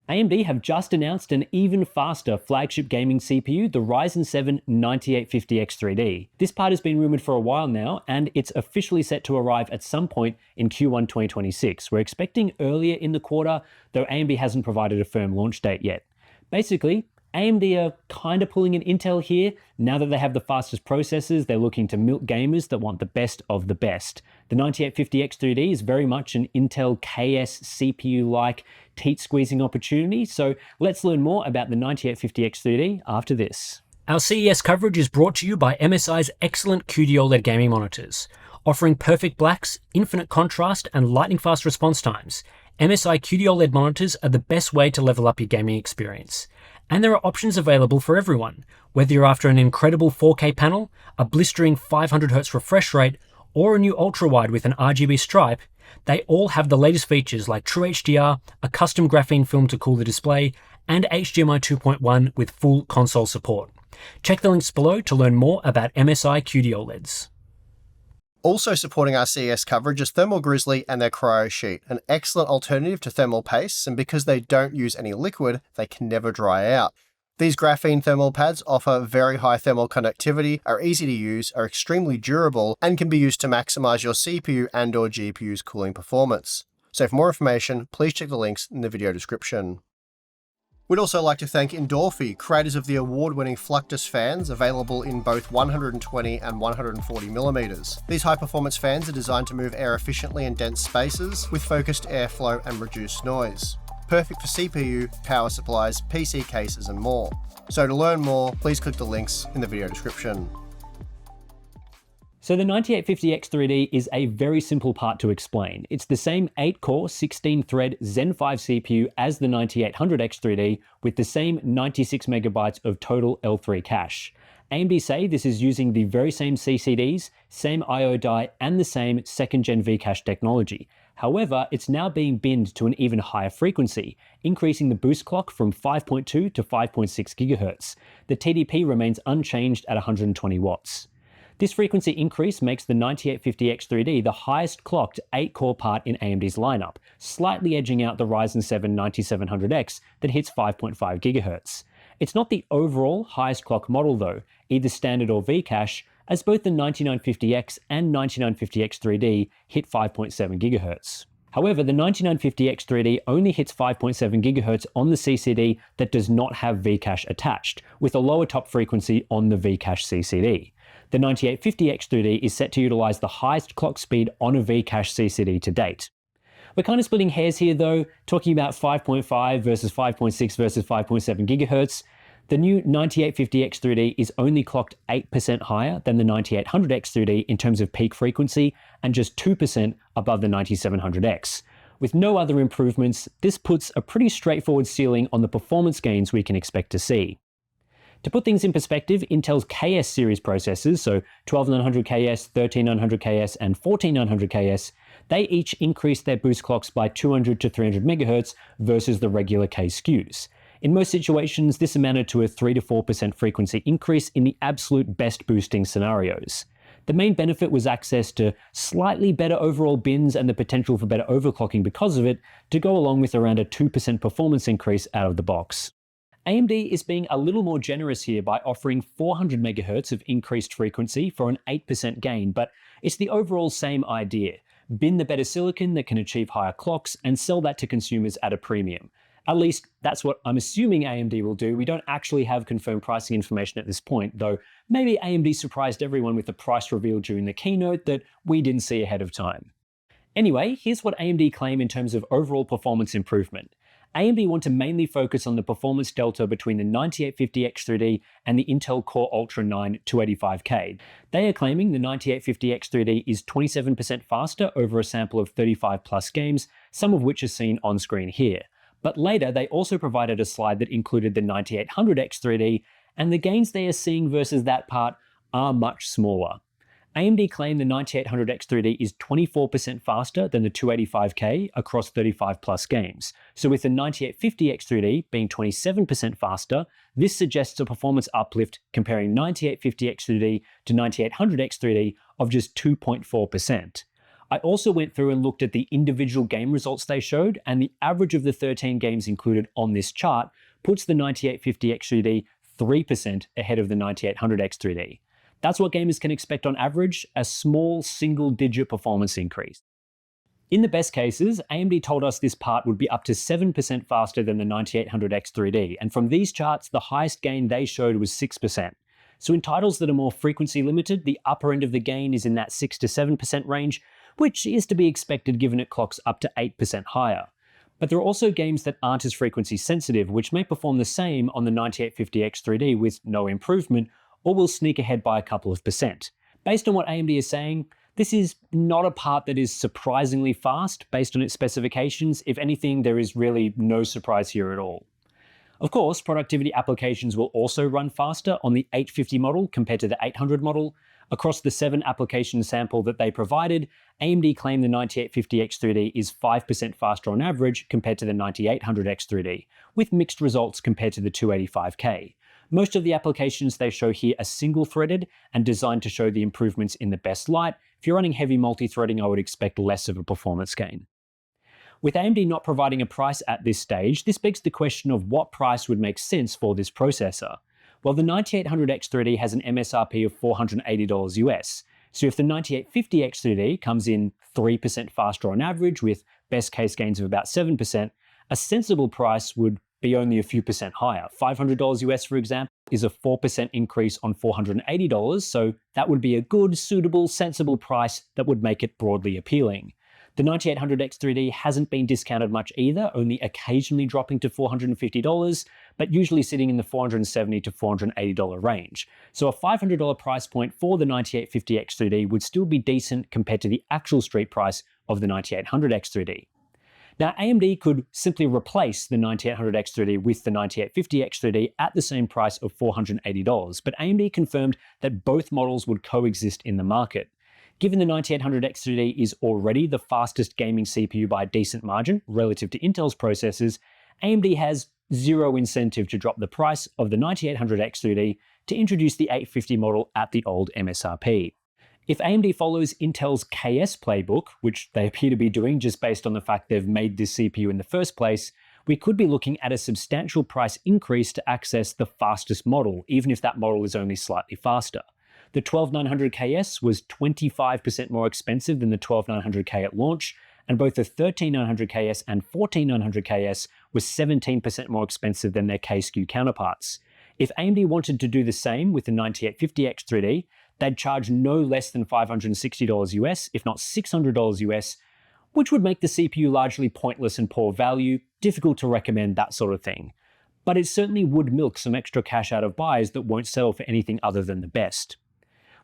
AMD have just announced an even faster flagship gaming CPU, the Ryzen 7 9850X3D. This part has been rumored for a while now, and it's officially set to arrive at some point in Q1 2026. We're expecting earlier in the quarter, though AMD hasn't provided a firm launch date yet. Basically, AMD are kind of pulling an Intel here. Now that they have the fastest processors, they're looking to milk gamers that want the best of the best. The 9850X3D is very much an Intel KS CPU-like teat-squeezing opportunity, so let's learn more about the 9850X3D after this. Our CES coverage is brought to you by MSI's excellent QD-OLED gaming monitors. Offering perfect blacks, infinite contrast, and lightning-fast response times, MSI QD-OLED monitors are the best way to level up your gaming experience. And there are options available for everyone, whether you're after an incredible 4K panel, a blistering 500Hz refresh rate, or a new ultra-wide with an RGB stripe. They all have the latest features like True HDR, a custom graphene film to cool the display, and HDMI 2.1 with full console support. Check the links below to learn more about MSI QD-OLEDs. Also supporting our CES coverage is Thermal Grizzly and their Cryo Sheet, an excellent alternative to thermal pastes, and because they don't use any liquid, they can never dry out. These graphene thermal pads offer very high thermal conductivity, are easy to use, are extremely durable, and can be used to maximize your CPU and/or GPU's cooling performance. So for more information, please check the links in the video description. We'd also like to thank Endorphy, creators of the award-winning Fluctus fans, available in both 120 and 140mm. These high-performance fans are designed to move air efficiently in dense spaces, with focused airflow and reduced noise. Perfect for CPU, power supplies, PC cases, and more. So to learn more, please click the links in the video description. So the 9850X3D is a very simple part to explain. It's the same 8-core, 16-thread Zen 5 CPU as the 9800X3D with the same 96MB of total L3 cache. AMD say this is using the very same CCDs, same I/O die, and the same 2nd-gen Vcache technology. However, it's now being binned to an even higher frequency, increasing the boost clock from 5.2 to 5.6 GHz. The TDP remains unchanged at 120 watts. This frequency increase makes the 9850X3D the highest clocked 8-core part in AMD's lineup, slightly edging out the Ryzen 7 9700X that hits 5.5 GHz. It's not the overall highest clock model though, either standard or Vcache, as both the 9950X and 9950X3D hit 5.7 GHz. However, the 9950X3D only hits 5.7 GHz on the CCD that does not have Vcache attached, with a lower top frequency on the Vcache CCD. The 9850X3D is set to utilize the highest clock speed on a Vcache CCD to date. We're kind of splitting hairs here though, talking about 5.5 versus 5.6 versus 5.7 GHz. The new 9850X3D is only clocked 8% higher than the 9800X3D in terms of peak frequency and just 2% above the 9700X. With no other improvements, this puts a pretty straightforward ceiling on the performance gains we can expect to see. To put things in perspective, Intel's KS series processors, so 12900KS, 13900KS, and 14900KS, they each increased their boost clocks by 200 to 300 MHz versus the regular K SKUs. In most situations, this amounted to a 3 to 4% frequency increase in the absolute best boosting scenarios. The main benefit was access to slightly better overall bins and the potential for better overclocking because of it, to go along with around a 2% performance increase out of the box. AMD is being a little more generous here by offering 400 MHz of increased frequency for an 8% gain, but it's the overall same idea. Bin the better silicon that can achieve higher clocks and sell that to consumers at a premium. At least that's what I'm assuming AMD will do. We don't actually have confirmed pricing information at this point, though maybe AMD surprised everyone with the price reveal during the keynote that we didn't see ahead of time. Anyway, here's what AMD claim in terms of overall performance improvement. AMD want to mainly focus on the performance delta between the 9850X3D and the Intel Core Ultra 9 285K. They are claiming the 9850X3D is 27% faster over a sample of 35 plus games, some of which are seen on screen here. But later, they also provided a slide that included the 9800X3D, and the gains they are seeing versus that part are much smaller. AMD claim the 9800X3D is 24% faster than the 285K across 35 plus games. So with the 9850X3D being 27% faster, this suggests a performance uplift comparing 9850X3D to 9800X3D of just 2.4%. I also went through and looked at the individual game results they showed, and the average of the 13 games included on this chart puts the 9850 X3D 3% ahead of the 9800 X3D. That's what gamers can expect on average, a small single-digit performance increase. In the best cases, AMD told us this part would be up to 7% faster than the 9800 X3D, and from these charts, the highest gain they showed was 6%. So in titles that are more frequency limited, the upper end of the gain is in that 6 to 7% range, which is to be expected given it clocks up to 8% higher. But there are also games that aren't as frequency sensitive, which may perform the same on the 9850 X3D with no improvement, or will sneak ahead by a couple of percent. Based on what AMD is saying, this is not a part that is surprisingly fast based on its specifications. If anything, there is really no surprise here at all. Of course, productivity applications will also run faster on the 850 model compared to the 800 model. Across the 7 application sample that they provided, AMD claimed the 9850 X3D is 5% faster on average compared to the 9800 X3D, with mixed results compared to the 285K. Most of the applications they show here are single-threaded and designed to show the improvements in the best light. If you're running heavy multi-threading, I would expect less of a performance gain. With AMD not providing a price at this stage, this begs the question of what price would make sense for this processor. Well, the 9800 X3D has an MSRP of $480 US. So if the 9850 X3D comes in 3% faster on average with best case gains of about 7%, a sensible price would be only a few percent higher. $500 US, for example, is a 4% increase on $480, so that would be a good, suitable, sensible price that would make it broadly appealing. The 9800 X3D hasn't been discounted much either, only occasionally dropping to $450, but usually sitting in the $470 to $480 range. So a $500 price point for the 9850 X3D would still be decent compared to the actual street price of the 9800 X3D. Now, AMD could simply replace the 9800 X3D with the 9850 X3D at the same price of $480, but AMD confirmed that both models would coexist in the market. Given the 9800 X3D is already the fastest gaming CPU by a decent margin relative to Intel's processors, AMD has zero incentive to drop the price of the 9800 X3D to introduce the 850 model at the old MSRP. If AMD follows Intel's KS playbook, which they appear to be doing just based on the fact they've made this CPU in the first place, we could be looking at a substantial price increase to access the fastest model, even if that model is only slightly faster. The 12900KS was 25% more expensive than the 12900K at launch, and both the 13900KS and 14900KS was 17% more expensive than their K-SKU counterparts. If AMD wanted to do the same with the 9850 X3D, they'd charge no less than $560 US, if not $600 US, which would make the CPU largely pointless and poor value, difficult to recommend, that sort of thing. But it certainly would milk some extra cash out of buyers that won't settle for anything other than the best.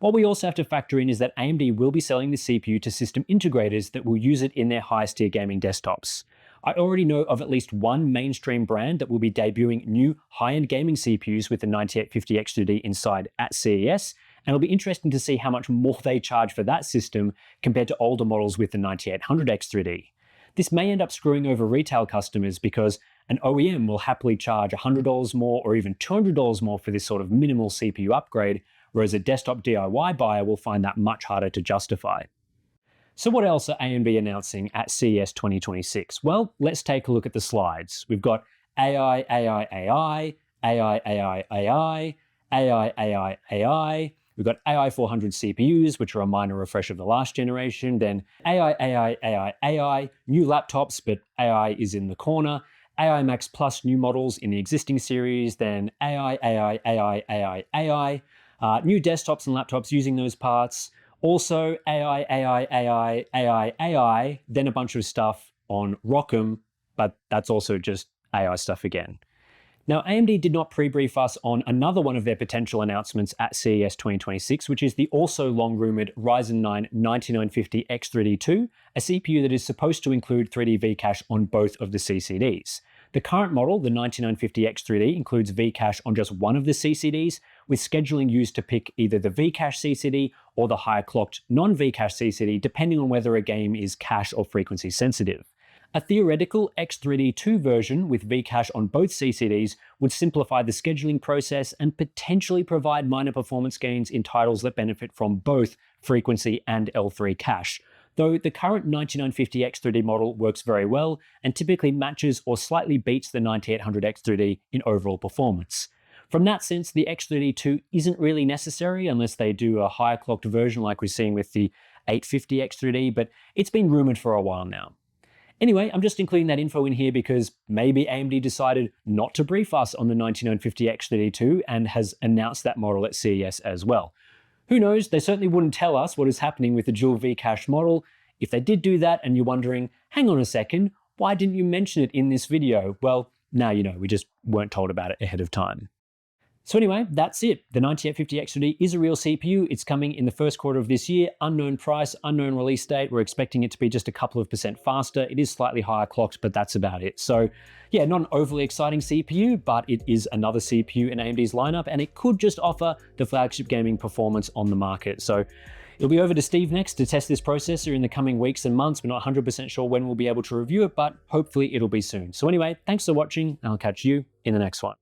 What we also have to factor in is that AMD will be selling the CPU to system integrators that will use it in their highest tier gaming desktops. I already know of at least one mainstream brand that will be debuting new high-end gaming CPUs with the 9850 X3D inside at CES, and it'll be interesting to see how much more they charge for that system compared to older models with the 9800 X3D. This may end up screwing over retail customers because an OEM will happily charge $100 more or even $200 more for this sort of minimal CPU upgrade, whereas a desktop DIY buyer will find that much harder to justify. So what else are AMD announcing at CES 2026? Well, let's take a look at the slides. We've got AI, AI, AI, AI, AI, AI, AI, AI, AI. We've got AI 400 CPUs, which are a minor refresh of the last generation. Then AI, AI, AI, AI, new laptops, but AI is in the corner. AI Max Plus new models in the existing series. Then AI, AI, AI, AI, AI. New desktops and laptops using those parts. Also AI, AI, AI, AI, AI, then a bunch of stuff on ROCm, but that's also just AI stuff again. Now, AMD did not pre-brief us on another one of their potential announcements at CES 2026, which is the also long-rumored Ryzen 9 9950 X3D2, a CPU that is supposed to include 3D V-Cache on both of the CCDs. The current model, the 9950 X3D, includes V-Cache on just one of the CCDs, with scheduling used to pick either the V-Cache CCD or the higher clocked non-V-Cache CCD, depending on whether a game is cache or frequency sensitive. A theoretical X3D2 version with V-Cache on both CCDs would simplify the scheduling process and potentially provide minor performance gains in titles that benefit from both frequency and L3 cache, though the current 9950 X3D model works very well and typically matches or slightly beats the 9800 X3D in overall performance. From that sense, the X3D2 isn't really necessary unless they do a higher clocked version like we're seeing with the 850 X3D, but it's been rumored for a while now. Anyway, I'm just including that info in here because maybe AMD decided not to brief us on the 9950 X3D2 and has announced that model at CES as well. Who knows, they certainly wouldn't tell us what is happening with the dual V-cache model. If they did do that and you're wondering, hang on a second, why didn't you mention it in this video? Well, now you know, we just weren't told about it ahead of time. So anyway, that's it. The 9850 X3D is a real CPU. It's coming in the first quarter of this year. Unknown price, unknown release date. We're expecting it to be just a couple of % faster. It is slightly higher clocked, but that's about it. So yeah, not an overly exciting CPU, but it is another CPU in AMD's lineup, and it could just offer the flagship gaming performance on the market. So it'll be over to Steve next to test this processor in the coming weeks and months. We're not 100% sure when we'll be able to review it, but hopefully it'll be soon. So anyway, thanks for watching, and I'll catch you in the next one.